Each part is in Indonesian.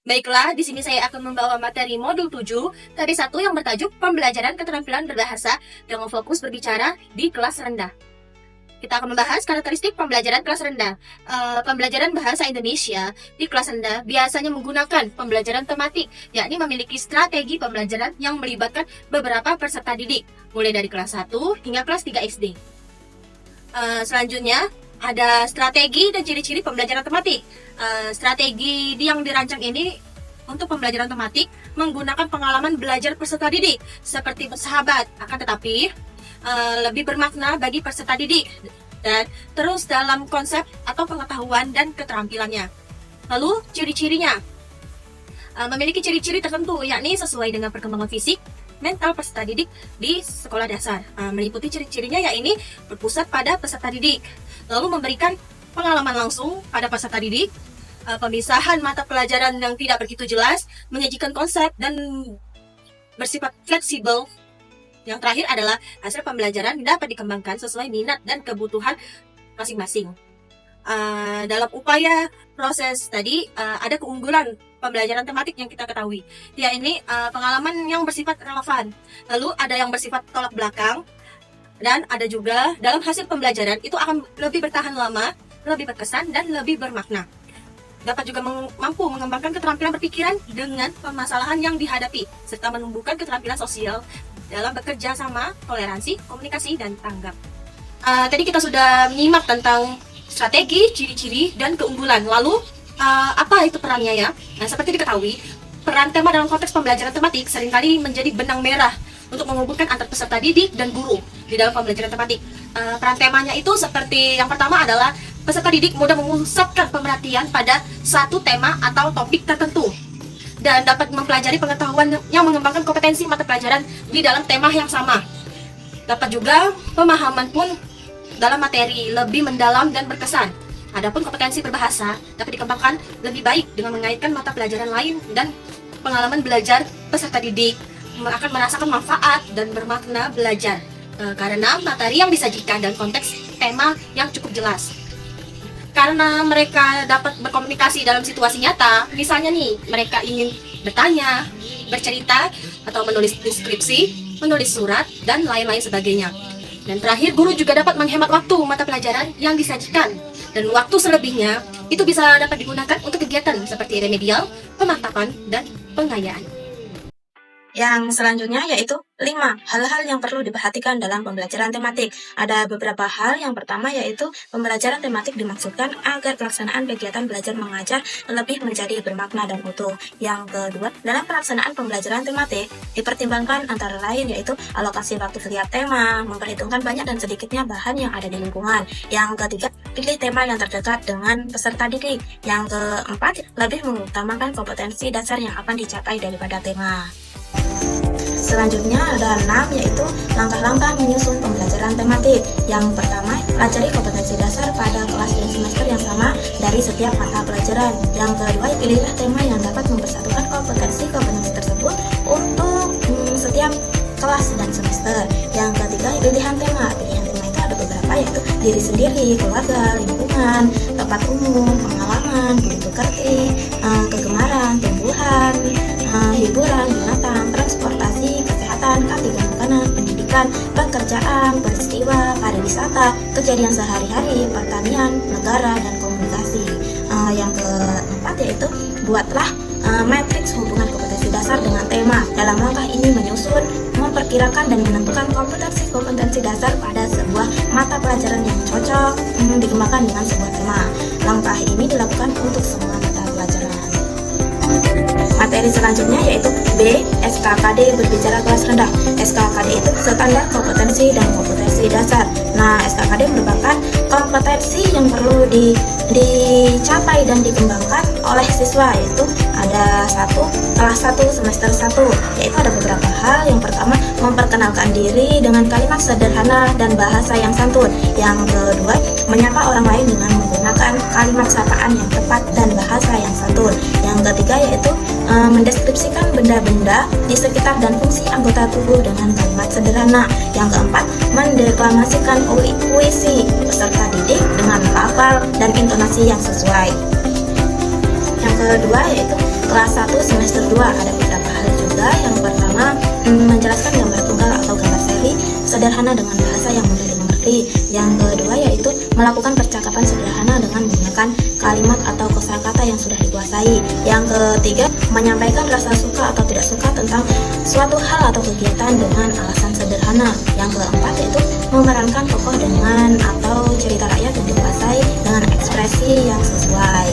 Baiklah, di sini saya akan membawa materi modul 7, TB1 yang bertajuk Pembelajaran Keterampilan Berbahasa dengan fokus berbicara di kelas rendah. Kita akan membahas karakteristik pembelajaran kelas rendah. Pembelajaran bahasa Indonesia di kelas rendah biasanya menggunakan pembelajaran tematik, yakni memiliki strategi pembelajaran yang melibatkan beberapa peserta didik, mulai dari kelas 1 hingga kelas 3 SD. Selanjutnya, ada strategi dan ciri-ciri pembelajaran tematik. Strategi yang dirancang ini untuk pembelajaran tematik menggunakan pengalaman belajar peserta didik seperti bersahabat, akan tetapi lebih bermakna bagi peserta didik dan terus dalam konsep atau pengetahuan dan keterampilannya. Lalu ciri-cirinya memiliki ciri-ciri tertentu, yakni sesuai dengan perkembangan fisik mental peserta didik di sekolah dasar. Meliputi ciri-cirinya yakni berpusat pada peserta didik, lalu memberikan pengalaman langsung pada peserta didik, pemisahan mata pelajaran yang tidak begitu jelas, menyajikan konsep dan bersifat fleksibel. Yang terakhir adalah hasil pembelajaran dapat dikembangkan sesuai minat dan kebutuhan masing-masing. Dalam upaya proses tadi ada keunggulan pembelajaran tematik yang kita ketahui. Ini pengalaman yang bersifat relevan, lalu ada yang bersifat tolak belakang, dan ada juga dalam hasil pembelajaran itu akan lebih bertahan lama, lebih berkesan, dan lebih bermakna. Dapat juga mampu mengembangkan keterampilan berpikiran dengan permasalahan yang dihadapi, serta menumbuhkan keterampilan sosial dalam bekerja sama, toleransi, komunikasi, dan tanggap. Tadi kita sudah menyimak tentang strategi, ciri-ciri, dan keunggulan. Lalu, apa itu perannya ya? Nah, seperti diketahui, peran tema dalam konteks pembelajaran tematik seringkali menjadi benang merah untuk menghubungkan antar peserta didik dan guru di dalam pembelajaran tematik. Peran temanya itu seperti yang pertama adalah peserta didik mudah memusatkan perhatian pada satu tema atau topik tertentu dan dapat mempelajari pengetahuan yang mengembangkan kompetensi mata pelajaran di dalam tema yang sama. Dapat juga pemahaman pun dalam materi lebih mendalam dan berkesan. Adapun kompetensi berbahasa dapat dikembangkan lebih baik dengan mengaitkan mata pelajaran lain dan pengalaman belajar peserta didik akan merasakan manfaat dan bermakna belajar karena materi yang disajikan dan konteks tema yang cukup jelas. Karena mereka dapat berkomunikasi dalam situasi nyata, misalnya nih, mereka ingin bertanya, bercerita, atau menulis deskripsi, menulis surat, dan lain-lain sebagainya. Dan terakhir, guru juga dapat menghemat waktu mata pelajaran yang disajikan. Dan waktu selebihnya, itu bisa dapat digunakan untuk kegiatan seperti remedial, pemantapan, dan pengayaan. Yang selanjutnya yaitu 5 hal-hal yang perlu diperhatikan dalam pembelajaran tematik. Ada beberapa hal. Yang pertama yaitu pembelajaran tematik dimaksudkan agar pelaksanaan kegiatan belajar mengajar lebih menjadi bermakna dan utuh. Yang kedua, dalam pelaksanaan pembelajaran tematik dipertimbangkan antara lain yaitu alokasi waktu setiap tema, memperhitungkan banyak dan sedikitnya bahan yang ada di lingkungan. Yang ketiga, pilih tema yang terdekat dengan peserta didik. Yang keempat, lebih mengutamakan kompetensi dasar yang akan dicapai daripada tema. Selanjutnya ada 6 yaitu langkah-langkah menyusun pembelajaran tematik. Yang pertama, pelajari kompetensi dasar pada kelas dan semester yang sama dari setiap mata pelajaran. Yang kedua, pilihlah tema yang dapat mempersatukan kompetensi tersebut untuk setiap kelas dan semester. Yang ketiga, pilihan tema. Pilihan tema itu ada beberapa yaitu diri sendiri, keluarga, lingkungan, tempat umum, pengalaman, budi pekerti, kegemaran, tumbuhan, hiburan, binatang, transportasi, kesehatan, ketiga makanan, pendidikan, pekerjaan, peristiwa, pariwisata, kejadian sehari-hari, pertanian, negara, dan komunikasi. Yang keempat yaitu buatlah matriks hubungan kompetensi dasar dengan tema. Dalam langkah ini menyusun, memperkirakan, dan menentukan kompetensi dasar pada sebuah mata pelajaran yang cocok dikembangkan dengan sebuah tema. Langkah ini dilakukan untuk semua mata pelajaran. Materi selanjutnya yaitu B. SKKD berbicara kelas rendah. SKKD itu standar kompetensi dan kompetensi dasar. Nah, SKKD merupakan kompetensi yang perlu dicapai dan dikembangkan oleh siswa, yaitu ada kelas 1 semester 1, yaitu ada beberapa hal. Yang pertama, memperkenalkan diri dengan kalimat sederhana dan bahasa yang santun. Yang kedua, menyapa orang lain dengan menggunakan kalimat sapaan yang tepat dan bahasa yang santun. Yang ketiga yaitu mendeskripsikan benda-benda di sekitar dan fungsi anggota tubuh dengan kalimat sederhana. Yang keempat, mendeklamasikan puisi peserta didik dengan lafal dan intonasi yang sesuai. Yang kedua yaitu kelas 1 semester 2 ada beberapa hal juga. Yang pertama, menjelaskan gambar tunggal atau gambar seri sederhana dengan bahasa yang mudah dimengerti. Yang kedua yaitu melakukan percakapan sederhana dengan menggunakan kalimat atau kosakata yang sudah dikuasai. Yang ketiga, menyampaikan rasa suka atau tidak suka tentang suatu hal atau kegiatan dengan alasan sederhana. Yang keempat yaitu memerankan tokoh dengan atau cerita rakyat yang dikuasai dengan ekspresi yang sesuai.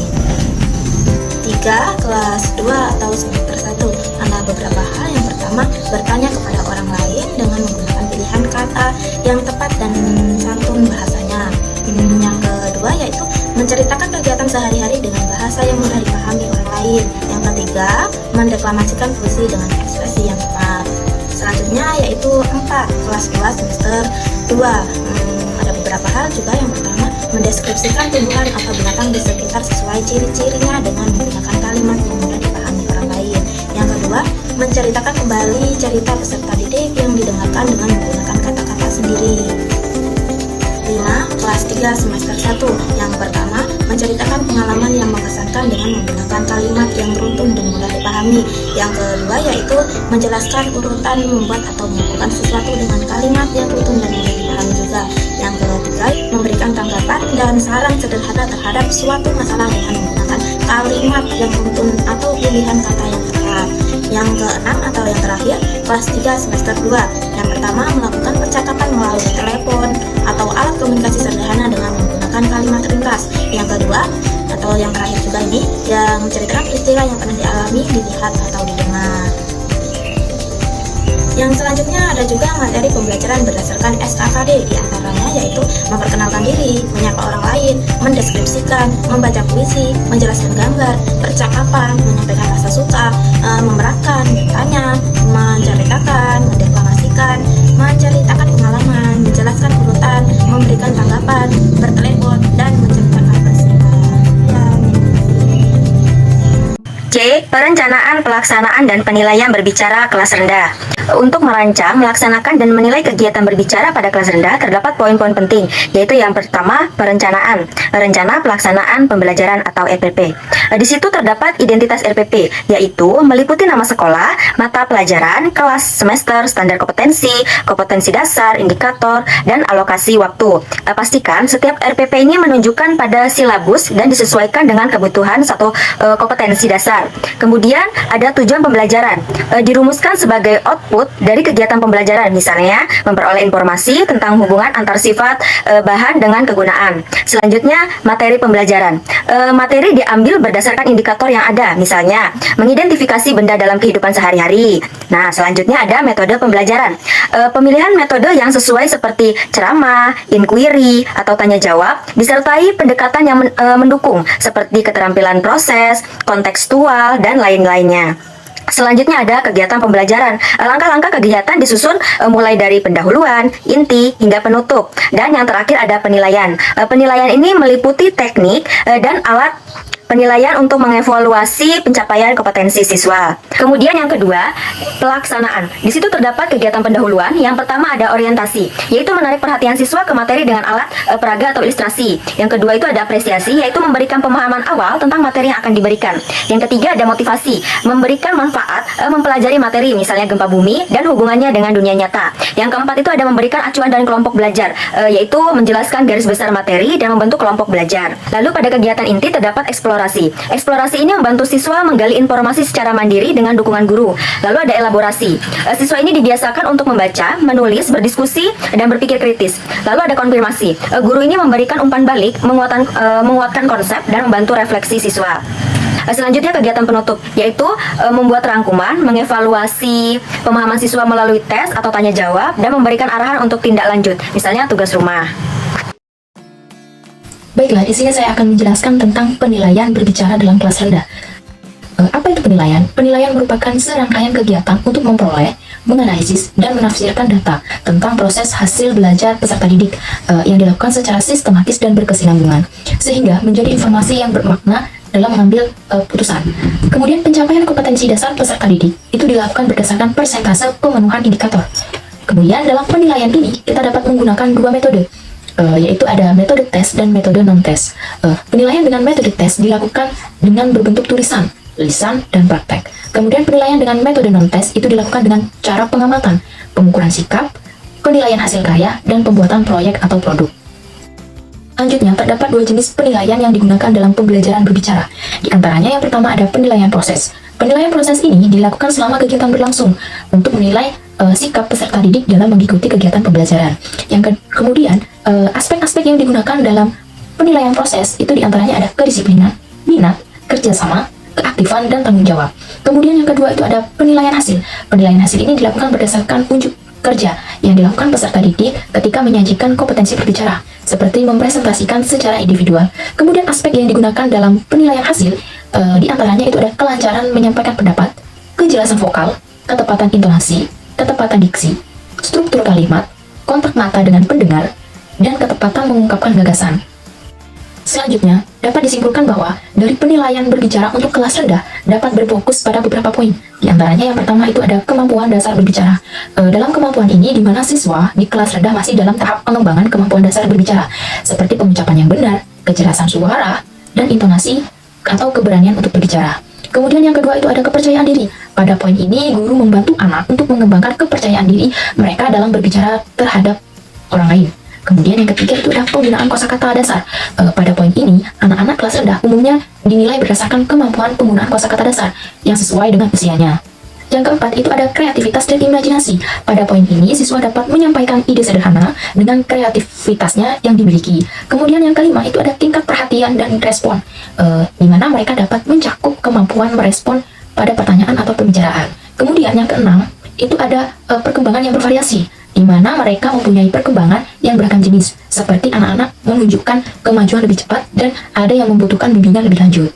3. Kelas 2 atau semester 1 ada beberapa hal. Yang pertama, bertanya kepada orang lain dengan menggunakan pilihan kata yang tepat dan santun bahasanya. Yang kedua yaitu menceritakan kegiatan sehari-hari dengan bahasa yang mudah dipahami orang lain. Yang ketiga, mendeklamasikan puisi dengan ekspresi yang tepat. Selanjutnya yaitu 4. Kelas 2 semester 2 ada beberapa hal juga. Yang pertama, mendeskripsikan tumbuhan atau binatang di sekitar sesuai ciri-cirinya dengan menggunakan kalimat yang mudah dipahami orang lain. Yang kedua, menceritakan kembali cerita peserta didik yang didengarkan dengan menggunakan kata-kata sendiri. 5. Kelas 3 semester 1. Yang pertama, menceritakan pengalaman yang mengesankan dengan menggunakan kalimat yang beruntun dan mudah dipahami. Yang kedua yaitu menjelaskan urutan membuat atau melakukan sesuatu dengan kalimat yang beruntun dan mudah dipahami juga. Yang ketiga, memberikan tanggapan dan saran sederhana terhadap suatu masalah dengan menggunakan kalimat yang beruntun atau pilihan kata yang tepat. Yang keenam atau yang terakhir, kelas 3 semester 2. Yang pertama, melakukan percakapan melalui telepon atau alat komunikasi sederhana dengan menggunakan kalimat ringkas. Yang kedua atau yang terakhir juga ini, yang menceritakan peristiwa yang pernah dialami, dilihat atau didengar. Yang selanjutnya ada juga materi pembelajaran berdasarkan SKKD, diantaranya yaitu memperkenalkan diri, menyapa orang lain, mendeskripsikan, membaca puisi, menjelaskan gambar, percakapan, menyampaikan rasa suka, memerankan, bertanya, menceritakan, mendeklamasikan, menceritakan pengalaman, menjelaskan urutan, memberikan tanggapan, bertelepon, dan menceritakan peristiwa. C. Perencanaan, pelaksanaan, dan penilaian berbicara kelas rendah. Untuk merancang, melaksanakan, dan menilai kegiatan berbicara pada kelas rendah terdapat poin-poin penting, yaitu yang pertama, perencanaan, rencana pelaksanaan pembelajaran atau RPP. Di situ terdapat identitas RPP, yaitu meliputi nama sekolah, mata pelajaran, kelas, semester, standar kompetensi, kompetensi dasar, indikator, dan alokasi waktu. Pastikan setiap RPP ini menunjukkan pada silabus dan disesuaikan dengan kebutuhan satu kompetensi dasar. Kemudian ada tujuan pembelajaran, dirumuskan sebagai output dari kegiatan pembelajaran, misalnya memperoleh informasi tentang hubungan antar sifat bahan dengan kegunaan. Selanjutnya, materi pembelajaran. Materi diambil berdasarkan indikator yang ada, misalnya mengidentifikasi benda dalam kehidupan sehari-hari. Nah, selanjutnya ada metode pembelajaran. Pemilihan metode yang sesuai seperti ceramah, inquiry, atau tanya jawab, disertai pendekatan yang mendukung seperti keterampilan proses, kontekstual, dan lain-lainnya. Selanjutnya ada kegiatan pembelajaran. Langkah-langkah kegiatan disusun mulai dari pendahuluan, inti, hingga penutup. Dan yang terakhir ada penilaian. Penilaian ini meliputi teknik dan alat penilaian untuk mengevaluasi pencapaian kompetensi siswa. Kemudian yang kedua, pelaksanaan. Di situ terdapat kegiatan pendahuluan. Yang pertama ada orientasi, yaitu menarik perhatian siswa ke materi dengan alat peraga atau ilustrasi. Yang kedua itu ada apresiasi, yaitu memberikan pemahaman awal tentang materi yang akan diberikan. Yang ketiga ada motivasi, memberikan manfaat mempelajari materi, misalnya gempa bumi dan hubungannya dengan dunia nyata. Yang keempat itu ada memberikan acuan dan kelompok belajar, yaitu menjelaskan garis besar materi dan membentuk kelompok belajar. Lalu pada kegiatan inti terdapat eksplorasi. Eksplorasi ini membantu siswa menggali informasi secara mandiri dengan dukungan guru. Lalu ada elaborasi. Siswa ini dibiasakan untuk membaca, menulis, berdiskusi, dan berpikir kritis. Lalu ada konfirmasi. Guru ini memberikan umpan balik, menguatkan konsep, dan membantu refleksi siswa. Selanjutnya kegiatan penutup, yaitu membuat rangkuman, mengevaluasi pemahaman siswa melalui tes atau tanya jawab, dan memberikan arahan untuk tindak lanjut, misalnya tugas rumah. Baiklah, di sini saya akan menjelaskan tentang penilaian berbicara dalam kelas rendah. Apa itu penilaian? Penilaian merupakan serangkaian kegiatan untuk memperoleh, menganalisis, dan menafsirkan data tentang proses hasil belajar peserta didik yang dilakukan secara sistematis dan berkesinambungan, sehingga menjadi informasi yang bermakna dalam mengambil putusan. Kemudian pencapaian kompetensi dasar peserta didik itu dilakukan berdasarkan persentase pemenuhan indikator. Kemudian dalam penilaian ini kita dapat menggunakan dua metode, yaitu ada metode tes dan metode non-tes. Penilaian dengan metode tes dilakukan dengan berbentuk tulisan lisan, dan praktek. Kemudian penilaian dengan metode non-tes itu dilakukan dengan cara pengamatan, pengukuran sikap, penilaian hasil karya, dan pembuatan proyek atau produk. Selanjutnya, terdapat dua jenis penilaian yang digunakan dalam pembelajaran berbicara. Di antaranya yang pertama ada penilaian proses. Penilaian proses ini dilakukan selama kegiatan berlangsung untuk menilai sikap peserta didik dalam mengikuti kegiatan pembelajaran. Kemudian, aspek-aspek yang digunakan dalam penilaian proses itu diantaranya ada kedisiplinan, minat, kerjasama, keaktifan, dan tanggung jawab. Kemudian yang kedua itu ada penilaian hasil. Penilaian hasil ini dilakukan berdasarkan unjuk kerja yang dilakukan peserta didik ketika menyajikan kompetensi berbicara, seperti mempresentasikan secara individual. Kemudian aspek yang digunakan dalam penilaian hasil diantaranya itu ada kelancaran menyampaikan pendapat, kejelasan vokal, ketepatan intonasi, ketepatan diksi, struktur kalimat, kontak mata dengan pendengar, dan ketepatan mengungkapkan gagasan. Selanjutnya, dapat disimpulkan bahwa dari penilaian berbicara untuk kelas rendah dapat berfokus pada beberapa poin. Di antaranya yang pertama itu ada kemampuan dasar berbicara. Dalam kemampuan ini, di mana siswa di kelas rendah masih dalam tahap pengembangan kemampuan dasar berbicara, seperti pengucapan yang benar, kejelasan suara, dan intonasi atau keberanian untuk berbicara. Kemudian yang kedua itu ada kepercayaan diri. Pada poin ini, guru membantu anak untuk mengembangkan kepercayaan diri mereka dalam berbicara terhadap orang lain. Kemudian yang ketiga itu adalah penggunaan kosakata dasar. Pada poin ini, anak-anak kelas rendah umumnya dinilai berdasarkan kemampuan penggunaan kosakata dasar yang sesuai dengan usianya. Yang keempat itu ada kreativitas dan imajinasi. Pada poin ini, siswa dapat menyampaikan ide sederhana dengan kreativitasnya yang dimiliki. Kemudian yang kelima itu ada tingkat perhatian dan respon, di mana mereka dapat mencakup kemampuan merespon pada pertanyaan atau pembicaraan. Kemudian yang keenam itu ada perkembangan yang bervariasi, di mana mereka mempunyai perkembangan yang beragam jenis, seperti anak-anak menunjukkan kemajuan lebih cepat dan ada yang membutuhkan bimbingan lebih lanjut.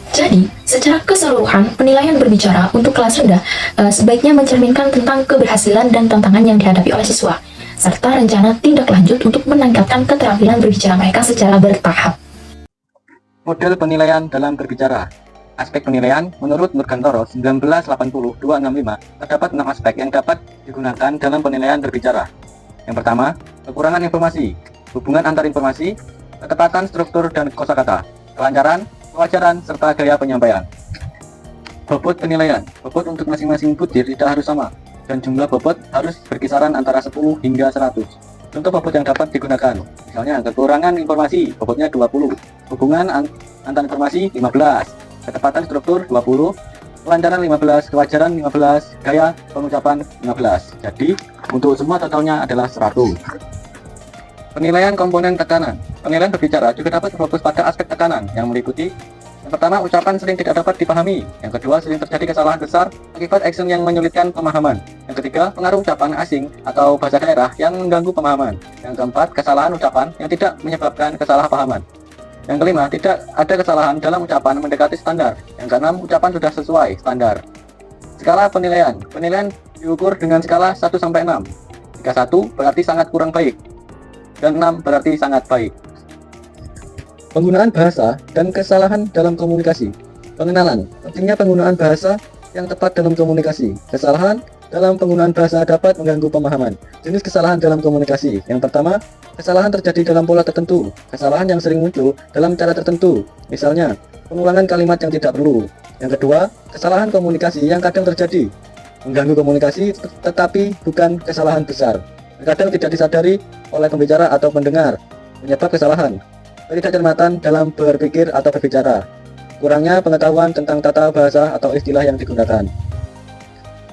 Jadi, secara keseluruhan, penilaian berbicara untuk kelas rendah sebaiknya mencerminkan tentang keberhasilan dan tantangan yang dihadapi oleh siswa, serta rencana tindak lanjut untuk meningkatkan keterampilan berbicara mereka secara bertahap. Model penilaian dalam berbicara. Aspek penilaian, menurut Nurgantoro 1980-265, terdapat 6 aspek yang dapat digunakan dalam penilaian berbicara. Yang pertama, kekurangan informasi, hubungan antar informasi, ketepatan struktur dan kosakata, kelancaran, kewajaran, serta gaya penyampaian. Bobot penilaian, bobot untuk masing-masing butir tidak harus sama, dan jumlah bobot harus berkisaran antara 10 hingga 100. Contoh bobot yang dapat digunakan, misalnya kekurangan informasi, bobotnya 20, hubungan antar informasi 15, ketepatan struktur 20, kelancaran 15, kewajaran 15, gaya pengucapan 15. Jadi, untuk semua totalnya adalah 100. Penilaian komponen tekanan. Penilaian berbicara juga dapat berfokus pada aspek tekanan yang meliputi: yang pertama, ucapan sering tidak dapat dipahami. Yang kedua, sering terjadi kesalahan besar akibat action yang menyulitkan pemahaman. Yang ketiga, pengaruh ucapan asing atau bahasa daerah yang mengganggu pemahaman. Yang keempat, kesalahan ucapan yang tidak menyebabkan kesalahpahaman. Yang kelima, tidak ada kesalahan dalam ucapan mendekati standar. Yang keenam, ucapan sudah sesuai standar. Skala penilaian. Penilaian diukur dengan skala 1-6. Jika 1 berarti sangat kurang baik, dan 6 berarti sangat baik. Penggunaan bahasa dan kesalahan dalam komunikasi. Pengenalan. Pentingnya penggunaan bahasa yang tepat dalam komunikasi. Kesalahan dalam penggunaan bahasa dapat mengganggu pemahaman. Jenis kesalahan dalam komunikasi. Yang pertama, kesalahan terjadi dalam pola tertentu. Kesalahan yang sering muncul dalam cara tertentu. Misalnya, pengulangan kalimat yang tidak perlu. Yang kedua, kesalahan komunikasi yang kadang terjadi. Mengganggu komunikasi tetapi bukan kesalahan besar. Kadang tidak disadari oleh pembicara atau pendengar. Penyebab kesalahan: ketidakcermatan dalam berpikir atau berbicara. Kurangnya pengetahuan tentang tata bahasa atau istilah yang digunakan.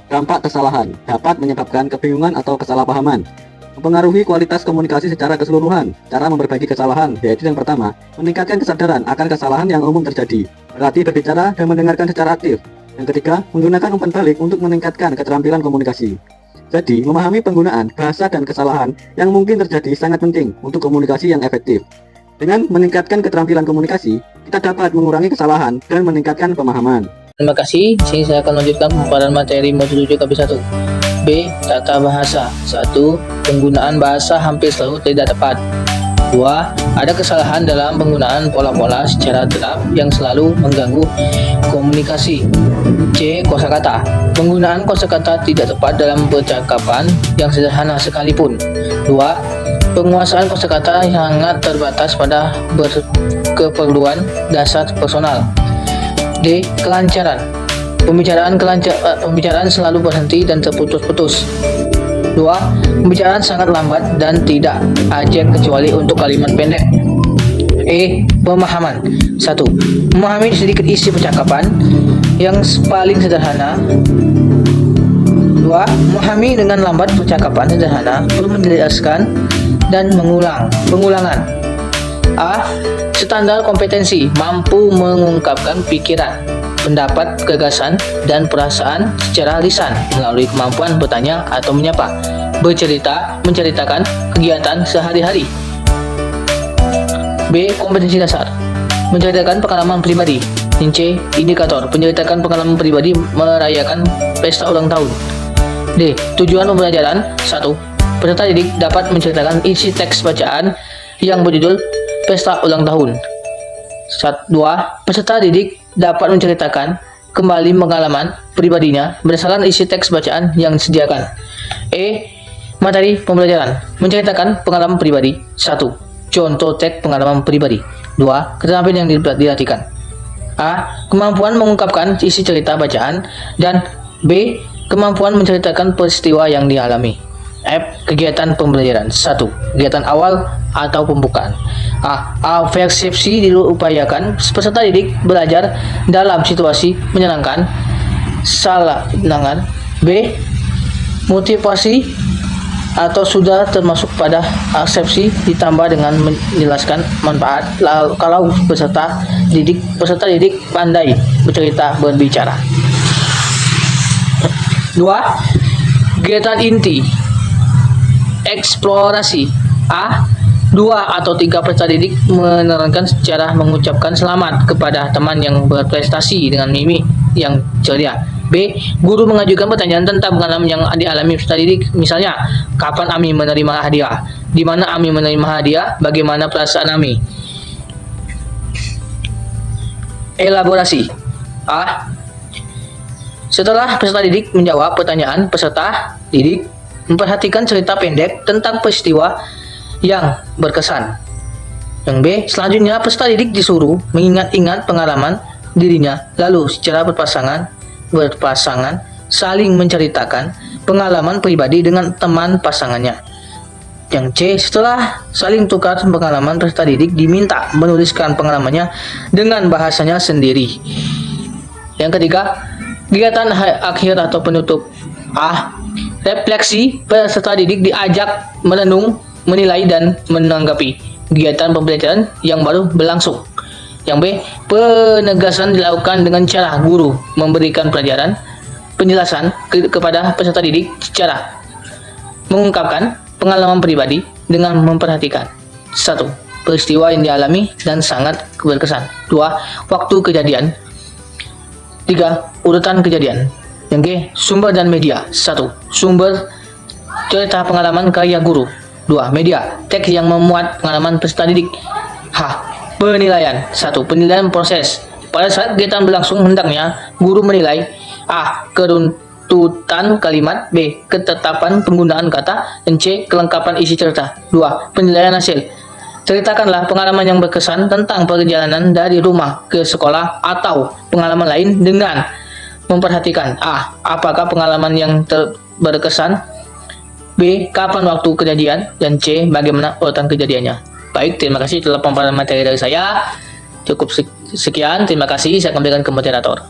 Dampak kesalahan dapat menyebabkan kebingungan atau kesalahpahaman. Mempengaruhi kualitas komunikasi secara keseluruhan. Cara memperbaiki kesalahan yaitu: yang pertama, meningkatkan kesadaran akan kesalahan yang umum terjadi, berarti berbicara dan mendengarkan secara aktif. Yang ketiga, menggunakan umpan balik untuk meningkatkan keterampilan komunikasi. Jadi, memahami penggunaan bahasa dan kesalahan yang mungkin terjadi sangat penting untuk komunikasi yang efektif. Dengan meningkatkan keterampilan komunikasi, kita dapat mengurangi kesalahan dan meningkatkan pemahaman. Terima kasih. Di sini saya akan lanjutkan pemaparan materi modul 7 KB 1. B. Tata bahasa. 1. Penggunaan bahasa hampir selalu tidak tepat. 2. Ada kesalahan dalam penggunaan pola-pola secara gelap yang selalu mengganggu komunikasi. C. Kosakata. Penggunaan kosakata tidak tepat dalam percakapan yang sederhana sekalipun. 2. Penguasaan kosakata sangat terbatas pada keperluan dasar personal. D. Kelancaran. Pembicaraan selalu berhenti dan terputus-putus. 2. Pembicaraan sangat lambat dan tidak ajak kecuali untuk kalimat pendek. E. Pemahaman. 1. Memahami sedikit isi percakapan yang paling sederhana. 2. Memahami dengan lambat percakapan sederhana, perlu menjelaskan dan pengulangan. A. Standar kompetensi, mampu mengungkapkan pikiran, pendapat, gagasan, dan perasaan secara lisan melalui kemampuan bertanya atau menyapa, bercerita, menceritakan kegiatan sehari-hari. B. Kompetensi dasar, menceritakan pengalaman pribadi. C. Indikator, menceritakan pengalaman pribadi merayakan pesta ulang tahun. D. Tujuan pembelajaran. 1. Peserta didik dapat menceritakan isi teks bacaan yang berjudul pesta ulang tahun. 2. Peserta didik dapat menceritakan kembali pengalaman pribadinya berdasarkan isi teks bacaan yang disediakan. E. Materi pembelajaran, menceritakan pengalaman pribadi. 1. Contoh teks pengalaman pribadi. 2. Keterampilan yang dilatihkan. A. Kemampuan mengungkapkan isi cerita bacaan. Dan B. Kemampuan menceritakan peristiwa yang dialami. F. Kegiatan pembelajaran. 1. Kegiatan awal atau pembukaan. A. Persepsi diupayakan peserta didik belajar dalam situasi menyenangkan. B. Motivasi atau sudah termasuk pada persepsi ditambah dengan menjelaskan manfaat kalau peserta didik pandai berbicara. 2. Kegiatan inti eksplorasi. A. 2 atau 3 peserta didik menerangkan secara mengucapkan selamat kepada teman yang berprestasi dengan mimik yang ceria. B. Guru mengajukan pertanyaan tentang pengalaman yang dialami peserta didik. Misalnya, kapan Ami menerima hadiah? Di mana Ami menerima hadiah? Bagaimana perasaan Ami? Elaborasi. A. Setelah peserta didik menjawab pertanyaan, peserta didik memperhatikan cerita pendek tentang peristiwa yang berkesan. Yang B. Selanjutnya peserta didik disuruh mengingat-ingat pengalaman dirinya, lalu secara berpasangan saling menceritakan pengalaman pribadi dengan teman pasangannya. Yang C. Setelah saling tukar pengalaman, peserta didik diminta menuliskan pengalamannya dengan bahasanya sendiri. Yang ketiga, kegiatan akhir atau penutup. A. Refleksi, peserta didik diajak merenung, menilai, dan menanggapi kegiatan pembelajaran yang baru berlangsung. Yang B. Penegasan dilakukan dengan cara guru memberikan penjelasan kepada peserta didik secara mengungkapkan pengalaman pribadi dengan memperhatikan 1. Peristiwa yang dialami dan sangat berkesan. 2. Waktu kejadian. 3. Urutan kejadian. Yang G. Sumber dan media. 1. Sumber cerita pengalaman karya guru. 2. Media teks yang memuat pengalaman peserta didik. H. Penilaian. 1. Penilaian proses. Pada saat kegiatan berlangsung, hendaknya guru menilai A. Keruntutan kalimat. B. Ketetapan penggunaan kata. Dan C. Kelengkapan isi cerita. 2. Penilaian hasil. Ceritakanlah pengalaman yang berkesan tentang perjalanan dari rumah ke sekolah atau pengalaman lain dengan memperhatikan A. Apakah pengalaman yang berkesan? B. Kapan waktu kejadian? Dan C. Bagaimana urutan kejadiannya? Baik, terima kasih telah pemaparan materi dari saya. Cukup sekian, terima kasih. Saya kembalikan ke moderator.